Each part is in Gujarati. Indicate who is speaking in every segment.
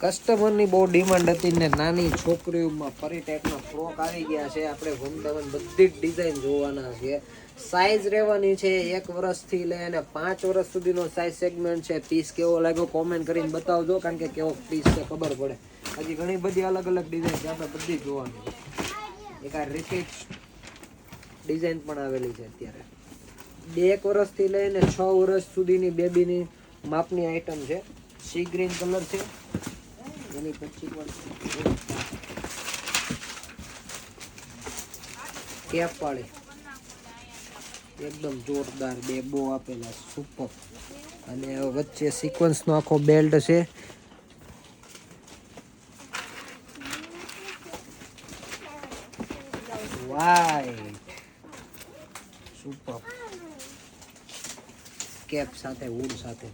Speaker 1: કસ્ટમરની બહુ ડિમાન્ડ હતી ને નાની છોકરીઓમાં ફરી ટાઈપના ફ્રોક આવી ગયા છે. આપણે ઘૂમતામાં બધી જ ડિઝાઇન જોવાના છે. સાઈઝ રહેવાની છે 1 વર્ષથી લઈને 5 વર્ષ સુધીનો સાઈઝ સેગમેન્ટ છે. પીસ કેવો લાગ્યો કોમેન્ટ કરીને બતાવજો, કારણ કે કેવો પીસ છે ખબર પડે. હજી ઘણી બધી અલગ અલગ ડિઝાઇન છે, આપણે બધી જોવાની. એક આ રિપીટ ડિઝાઇન પણ આવેલી છે અત્યારે. 1 વર્ષથી લઈને 6 વર્ષ સુધીની બેબીની માપની આઈટમ છે. સી ગ્રીન કલર છે. એની પછી પણ કેપ વાળી એકદમ જોરદાર બે બો આપેલા સુપર. અને વચ્ચે સિક્વન્સ નો આખો બેલ્ટ છે. વાઈટ સુપર કેપ સાથે વુડ સાથે.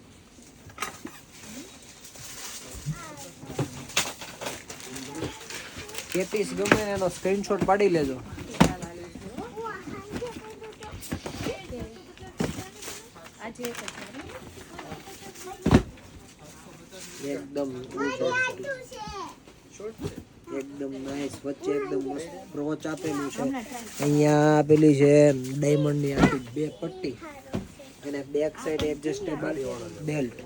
Speaker 1: કે પીસ ગમે એનો સ્ક્રીનશોટ પાડી લેજો. એકદમ નાઈસ. વચ્ચે એકદમ મસ્ત બ્રોચ આપેલું છે. અહીંયા આપેલી છે ડાયમંડ ની આખી બે પટ્ટી અને back side adjustable belt.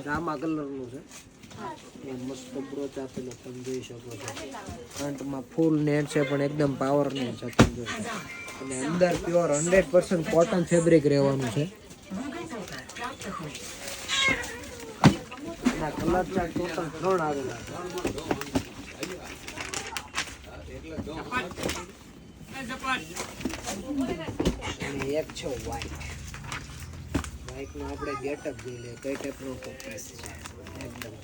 Speaker 1: Rama colour નું છે. મસ્ત બ્રોચ આપેલો તમે જોઈ શકો છો. ફ્રન્ટમાં ફૂલ નેટ છે પણ એકદમ પાવર નેટ છે તમે જોઈ શકો. અને અંદર પ્યોર 100% કોટન ફેબ્રિક રહેવાનું છે. એના કલર ચાર્ટ ટોટલ 3 આવેલા છે. એક છે વ્હાઈટ. વ્હાઈટ નો આપણે ગેટઅપ જોઈ લે કઈ ટાઈપનો પીસ છે. એકદમ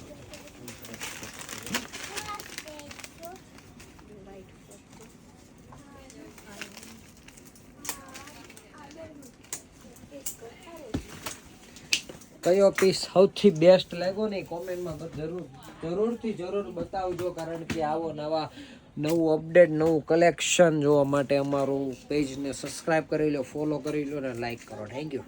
Speaker 1: કયો પીસ સૌથી બેસ્ટ લાગ્યો ને કોમેન્ટમાં જરૂર બતાવજો, કારણ કે આવો નવું અપડેટ નવું કલેક્શન જોવા માટે અમારું પેજને સબસ્ક્રાઇબ કરી લો, ફોલો કરી લો અને લાઈક કરો. Thank you.